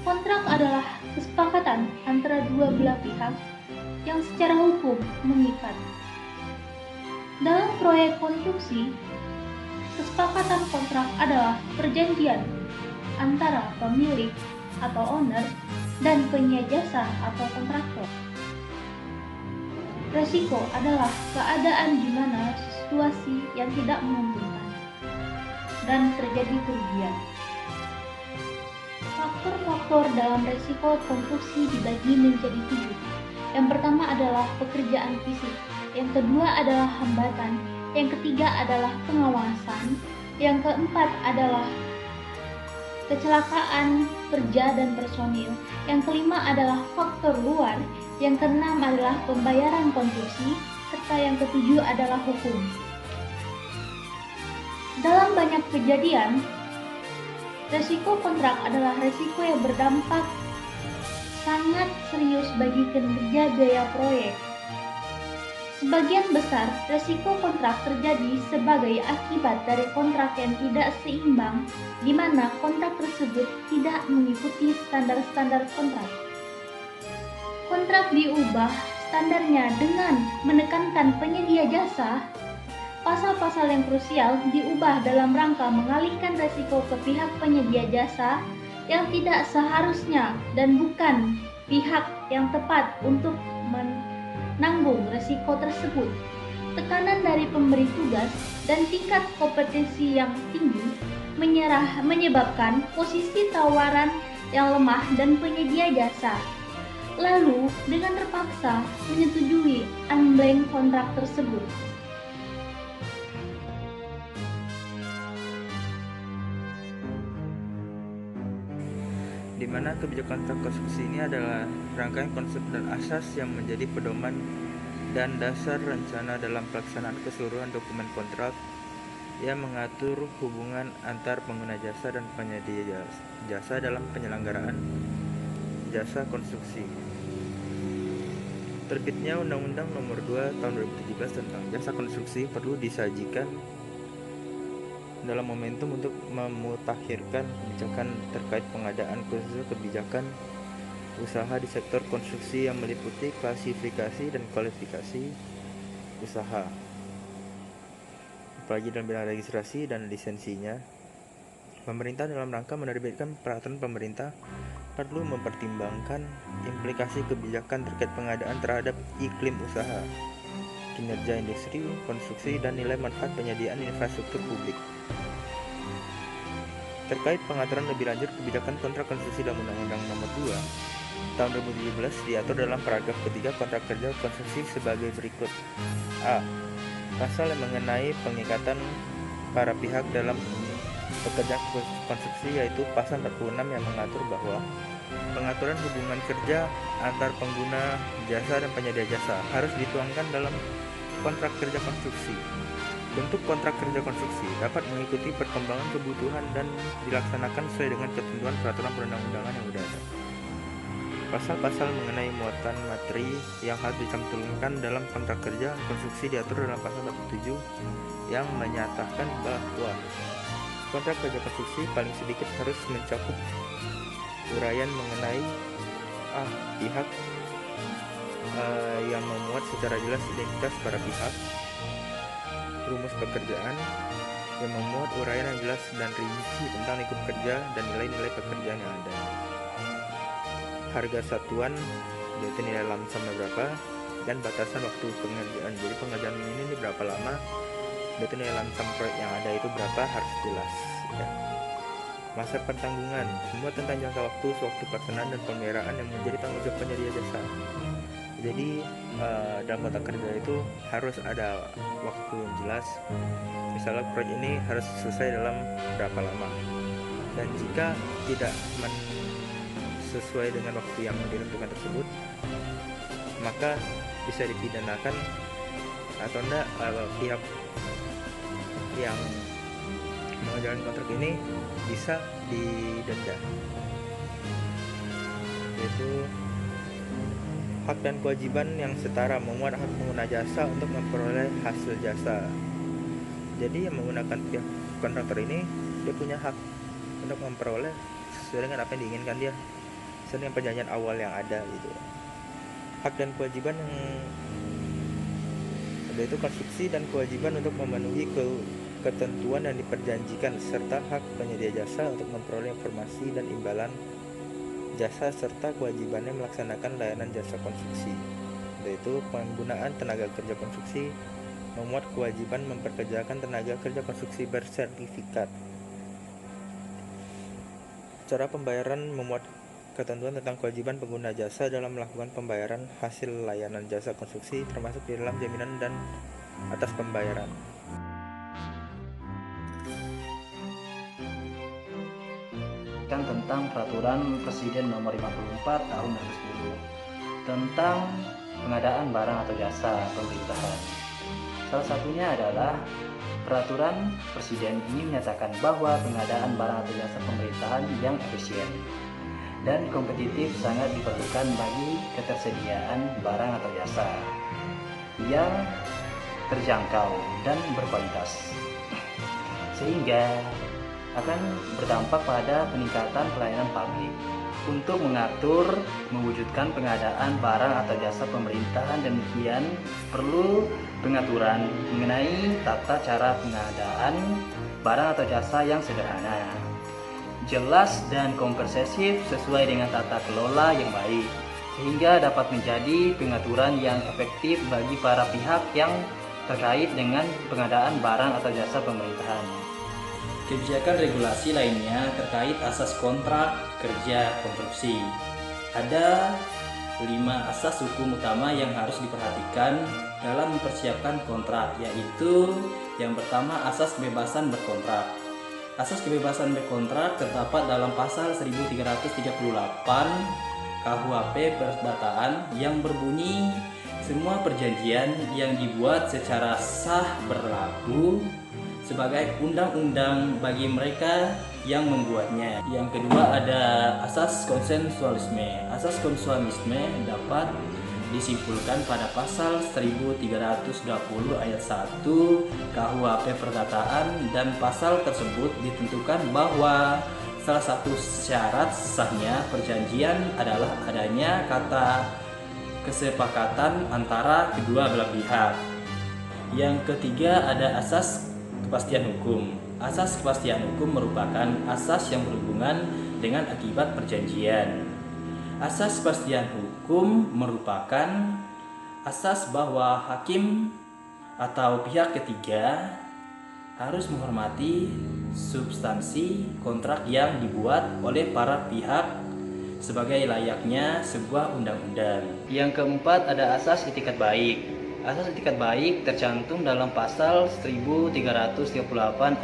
Kontrak adalah kesepakatan antara dua belah pihak yang secara hukum mengikat. Dalam proyek konstruksi, kesepakatan kontrak adalah perjanjian antara pemilik atau owner dan penyedia jasa atau kontraktor. Resiko adalah keadaan di mana situasi yang tidak menguntungkan dan terjadi kerugian. Faktor-faktor dalam resiko konstruksi dibagi menjadi 7. Yang pertama adalah pekerjaan fisik, yang kedua adalah hambatan, yang ketiga adalah pengawasan, yang keempat adalah kecelakaan kerja dan personil, yang kelima adalah faktor luar, yang keenam adalah pembayaran konstruksi, serta yang ketujuh adalah hukum. Dalam banyak kejadian, resiko kontrak adalah resiko yang berdampak sangat serius bagi kinerja biaya proyek. Sebagian besar resiko kontrak terjadi sebagai akibat dari kontrak yang tidak seimbang, di mana kontrak tersebut tidak mengikuti standar-standar kontrak. Kontrak diubah standarnya dengan menekankan penyedia jasa. Pasal-pasal yang krusial diubah dalam rangka mengalihkan resiko ke pihak penyedia jasa yang tidak seharusnya dan bukan pihak yang tepat untuk menanggung resiko tersebut. Tekanan dari pemberi tugas dan tingkat kompetensi yang tinggi menyebabkan posisi tawaran yang lemah dan penyedia jasa lalu dengan terpaksa menyetujui unblank kontrak tersebut. Di mana kebijakan kontrak konstruksi ini adalah rangkaian konsep dan asas yang menjadi pedoman dan dasar rencana dalam pelaksanaan keseluruhan dokumen kontrak yang mengatur hubungan antar pengguna jasa dan penyedia jasa dalam penyelenggaraan jasa konstruksi. Terbitnya Undang-Undang Nomor 2 Tahun 2017 tentang jasa konstruksi perlu disajikan dalam momentum untuk memutakhirkan kebijakan terkait pengadaan, khususnya kebijakan usaha di sektor konstruksi yang meliputi klasifikasi dan kualifikasi usaha, apalagi dalam bidang registrasi dan lisensinya. Pemerintah dalam rangka menerbitkan peraturan pemerintah perlu mempertimbangkan implikasi kebijakan terkait pengadaan terhadap iklim usaha, kinerja industri konstruksi, dan nilai manfaat penyediaan infrastruktur publik. Terkait pengaturan lebih lanjut kebijakan kontrak konstruksi dalam Undang-Undang Nomor 2 Tahun 2017 diatur dalam paragraf ketiga kontrak kerja konstruksi sebagai berikut. A. Pasal yang mengenai pengikatan para pihak dalam pekerjaan konstruksi, yaitu pasal 46 yang mengatur bahwa pengaturan hubungan kerja antar pengguna jasa dan penyedia jasa harus dituangkan dalam kontrak kerja konstruksi. Bentuk kontrak kerja konstruksi dapat mengikuti perkembangan kebutuhan dan dilaksanakan sesuai dengan ketentuan peraturan perundang-undangan yang sudah ada. Pasal-pasal mengenai muatan materi yang harus dicantumkan dalam kontrak kerja konstruksi diatur dalam pasal 47 yang menyatakan bahwa kontrak kerja konstruksi paling sedikit harus mencakup uraian mengenai pihak yang memuat secara jelas identitas para pihak, rumus pekerjaan yang memuat uraian yang jelas dan rinci tentang lingkup kerja dan nilai-nilai pekerjaan yang ada, harga satuan yaitu nilai lamsam berapa, dan batasan waktu pengerjaan. Jadi pengerjaan ini berapa lama, yaitu nilai lamsam proyek yang ada itu berapa harus jelas ya. Masa pertanggungan, semua tentang jangka waktu, sewaktu pelaksanaan dan pemeliharaan yang menjadi tanggung jawab penyedia jasa. Jadi dalam kontrak kerja itu harus ada waktu yang jelas. Misalnya proyek ini harus selesai dalam berapa lama, dan jika tidak sesuai dengan waktu yang ditentukan tersebut, maka bisa dipidanakan atau enggak pihak yang mengerjakan kontrak ini bisa didenda, yaitu hak dan kewajiban yang setara, memuat hak pengguna jasa untuk memperoleh hasil jasa. Jadi yang menggunakan pihak kontraktor ini dia punya hak untuk memperoleh sesuai dengan apa yang diinginkan dia. dengan perjanjian awal yang ada gitu. Hak dan kewajiban yang ada itu konstruksi dan kewajiban untuk memenuhi ketentuan yang diperjanjikan, serta hak penyedia jasa untuk memperoleh informasi dan imbalan jasa serta kewajibannya melaksanakan layanan jasa konstruksi, yaitu penggunaan tenaga kerja konstruksi, memuat kewajiban memperkerjakan tenaga kerja konstruksi bersertifikat. Cara pembayaran memuat ketentuan tentang kewajiban pengguna jasa dalam melakukan pembayaran hasil layanan jasa konstruksi, termasuk di dalam jaminan dan atas pembayaran. Tentang Peraturan Presiden Nomor 54 Tahun 2010 tentang pengadaan barang atau jasa pemerintahan. Salah satunya adalah Peraturan Presiden ini menyatakan bahwa pengadaan barang atau jasa pemerintahan yang efisien dan kompetitif sangat diperlukan bagi ketersediaan barang atau jasa yang terjangkau dan berkualitas, sehingga akan berdampak pada peningkatan pelayanan publik. Untuk mengatur, mewujudkan pengadaan barang atau jasa pemerintahan, demikian perlu pengaturan mengenai tata cara pengadaan barang atau jasa yang sederhana, jelas dan komprehensif sesuai dengan tata kelola yang baik, sehingga dapat menjadi pengaturan yang efektif bagi para pihak yang terkait dengan pengadaan barang atau jasa pemerintahan. Kebijakan regulasi lainnya terkait asas kontrak kerja konstruksi. Ada 5 asas hukum utama yang harus diperhatikan dalam mempersiapkan kontrak, yaitu yang pertama, asas kebebasan berkontrak. Asas kebebasan berkontrak terdapat dalam pasal 1338 KUHP Perdataan yang berbunyi, semua perjanjian yang dibuat secara sah berlaku sebagai undang-undang bagi mereka yang membuatnya. Yang kedua ada asas konsensualisme. Asas konsensualisme dapat disimpulkan pada pasal 1320 ayat 1 KUHP Perdataan, dan pasal tersebut ditentukan bahwa salah satu syarat sahnya perjanjian adalah adanya kata kesepakatan antara kedua belah pihak. Yang ketiga ada asas kepastian hukum. Asas kepastian hukum merupakan asas yang berhubungan dengan akibat perjanjian. Asas kepastian hukum merupakan asas bahwa hakim atau pihak ketiga harus menghormati substansi kontrak yang dibuat oleh para pihak sebagai layaknya sebuah undang-undang. Yang keempat ada asas itikat baik. Asas itikat baik tercantum dalam pasal 1338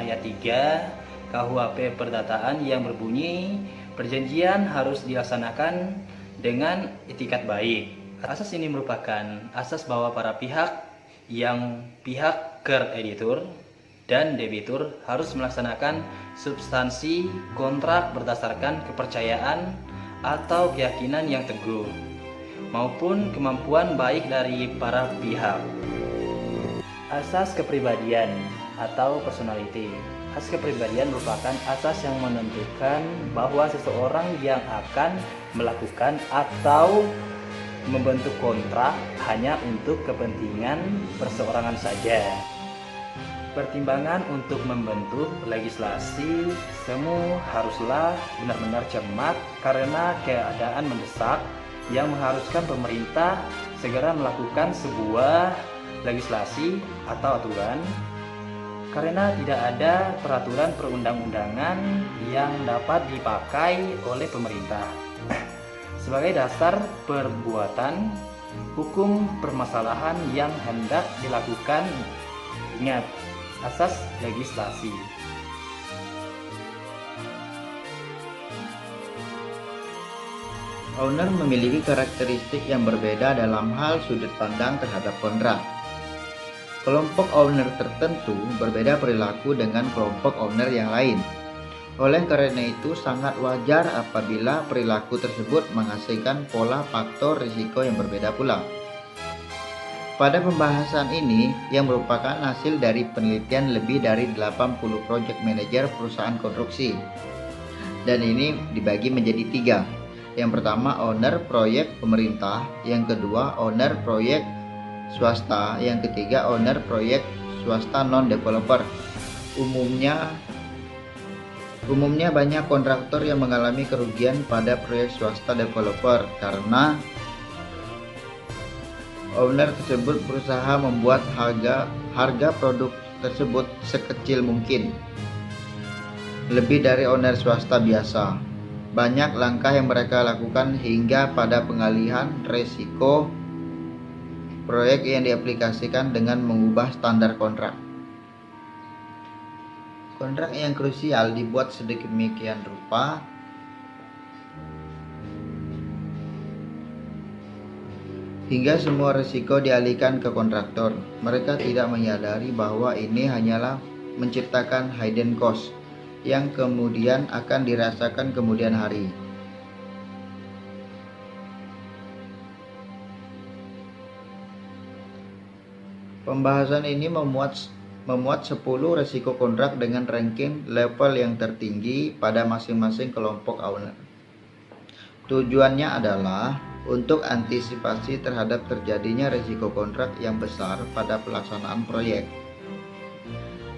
ayat 3 KUHP Perdataan yang berbunyi, perjanjian harus dilaksanakan dengan itikat baik. Asas ini merupakan asas bahwa para pihak yang pihak kreditur dan debitur harus melaksanakan substansi kontrak berdasarkan kepercayaan atau keyakinan yang teguh maupun kemampuan baik dari para pihak. Asas kepribadian atau personality. Asas kepribadian merupakan asas yang menentukan bahwa seseorang yang akan melakukan atau membentuk kontrak hanya untuk kepentingan perseorangan saja. Pertimbangan untuk membentuk legislasi semu haruslah benar-benar cermat karena keadaan mendesak yang mengharuskan pemerintah segera melakukan sebuah legislasi atau aturan, karena tidak ada peraturan perundang-undangan yang dapat dipakai oleh pemerintah sebagai dasar perbuatan hukum permasalahan yang hendak dilakukan. Ingat, asas legislasi. Owner memiliki karakteristik yang berbeda dalam hal sudut pandang terhadap kontrak. Kelompok owner tertentu berbeda perilaku dengan kelompok owner yang lain. Oleh karena itu, sangat wajar apabila perilaku tersebut menghasilkan pola faktor risiko yang berbeda pula. Pada pembahasan ini, yang merupakan hasil dari penelitian lebih dari 80 project manager perusahaan konstruksi, dan ini dibagi menjadi 3, Yang pertama owner proyek pemerintah, yang kedua owner proyek swasta, yang ketiga owner proyek swasta non-developer. Umumnya banyak kontraktor yang mengalami kerugian pada proyek swasta developer karena owner tersebut berusaha membuat harga produk tersebut sekecil mungkin, lebih dari owner swasta biasa. Banyak langkah yang mereka lakukan hingga pada pengalihan resiko proyek yang diaplikasikan dengan mengubah standar kontrak. Kontrak yang krusial dibuat sedemikian rupa hingga semua risiko dialihkan ke kontraktor. Mereka tidak menyadari bahwa ini hanyalah menciptakan hidden cost yang kemudian akan dirasakan kemudian hari. Pembahasan ini memuat 10 risiko kontrak dengan ranking level yang tertinggi pada masing-masing kelompok owner. Tujuannya adalah untuk antisipasi terhadap terjadinya risiko kontrak yang besar pada pelaksanaan proyek.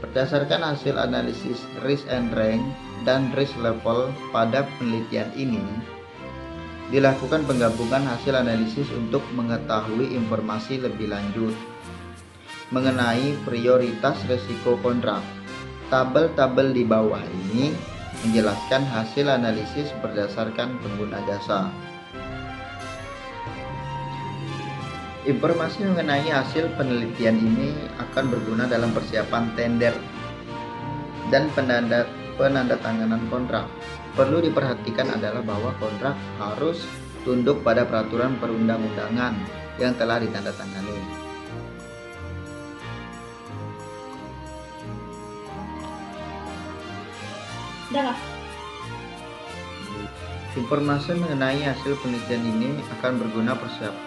Berdasarkan hasil analisis risk and rank dan risk level pada penelitian ini, dilakukan penggabungan hasil analisis untuk mengetahui informasi lebih lanjut mengenai prioritas risiko kontrak. Tabel-tabel di bawah ini menjelaskan hasil analisis berdasarkan pengguna jasa. Informasi mengenai hasil penelitian ini akan berguna dalam persiapan tender dan penandatanganan kontrak. Perlu diperhatikan adalah bahwa kontrak harus tunduk pada peraturan perundang-undangan yang telah ditandatangani. Udah. Informasi mengenai hasil penelitian ini akan berguna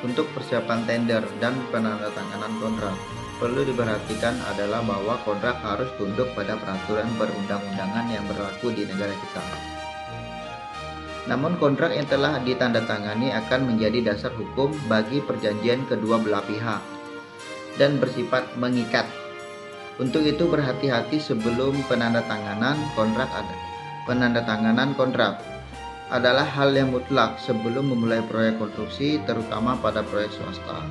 untuk persiapan tender dan penandatanganan kontrak. Perlu diperhatikan adalah bahwa kontrak harus tunduk pada peraturan perundang-undangan yang berlaku di negara kita. Namun kontrak yang telah ditandatangani akan menjadi dasar hukum bagi perjanjian kedua belah pihak dan bersifat mengikat. Untuk itu berhati-hati sebelum penandatanganan kontrak adalah hal yang mutlak sebelum memulai proyek konstruksi, terutama pada proyek swasta.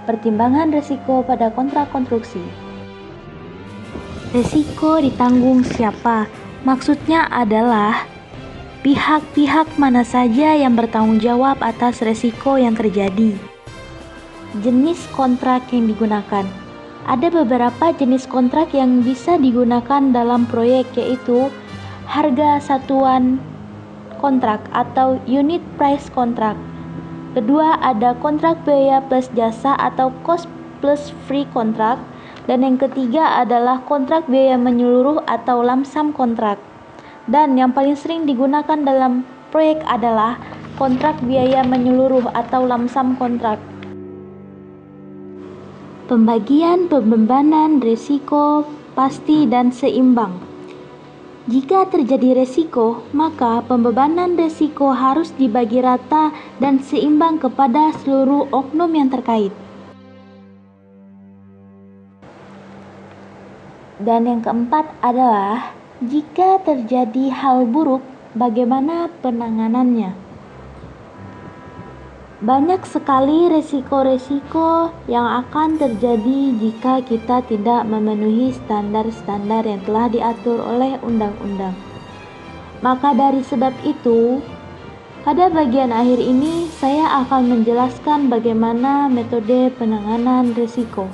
Pertimbangan risiko pada kontrak konstruksi. Risiko ditanggung siapa? Maksudnya adalah pihak-pihak mana saja yang bertanggung jawab atas risiko yang terjadi. Jenis kontrak yang digunakan. Ada beberapa jenis kontrak yang bisa digunakan dalam proyek, yaitu harga satuan kontrak atau unit price kontrak. Kedua, ada kontrak biaya plus jasa atau cost plus free kontrak. Dan yang ketiga adalah kontrak biaya menyeluruh atau lump sum kontrak. Dan yang paling sering digunakan dalam proyek adalah kontrak biaya menyeluruh atau lump sum kontrak. Pembagian pembebanan risiko pasti dan seimbang. Jika terjadi risiko, maka pembebanan risiko harus dibagi rata dan seimbang kepada seluruh oknum yang terkait. Dan yang keempat adalah jika terjadi hal buruk, bagaimana penanganannya? Banyak sekali risiko-risiko yang akan terjadi jika kita tidak memenuhi standar-standar yang telah diatur oleh undang-undang. Maka dari sebab itu, pada bagian akhir ini saya akan menjelaskan bagaimana metode penanganan risiko.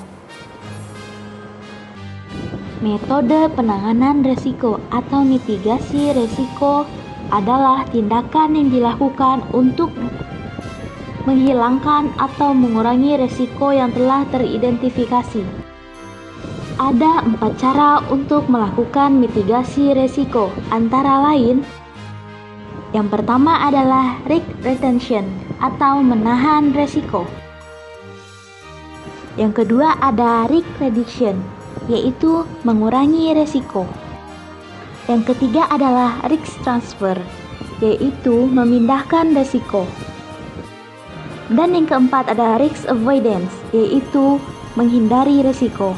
Metode penanganan risiko atau mitigasi risiko adalah tindakan yang dilakukan untuk menghilangkan atau mengurangi risiko yang telah teridentifikasi. Ada 4 cara untuk melakukan mitigasi risiko, antara lain: yang pertama adalah risk retention atau menahan risiko. Yang kedua ada risk reduction, yaitu mengurangi risiko. Yang ketiga adalah risk transfer, yaitu memindahkan resiko. Dan yang keempat adalah risk avoidance, yaitu menghindari resiko.